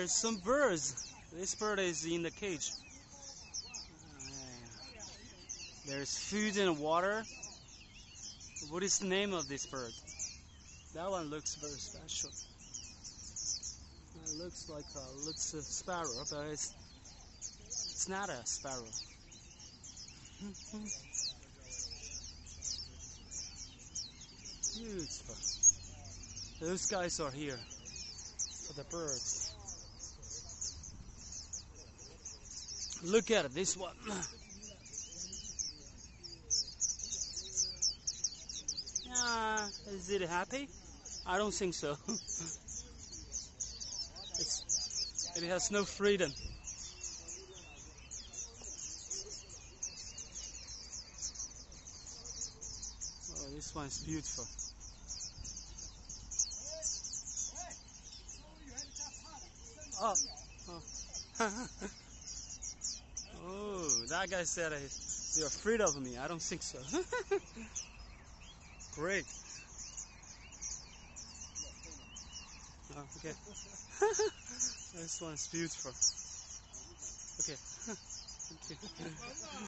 there's some birds. This bird is in the cage. There's food and water. What is the name of this bird? That one looks very special. It looks like a sparrow, but it's not a sparrow. Beautiful. Those guys are here for the birds. Look at this one. Is it happy? I don't think so. It has no freedom. Oh, this one's beautiful. Oh, oh, that guy said you're afraid of me. I don't think so. Great. Oh, okay. This one's beautiful. Okay. Thank you.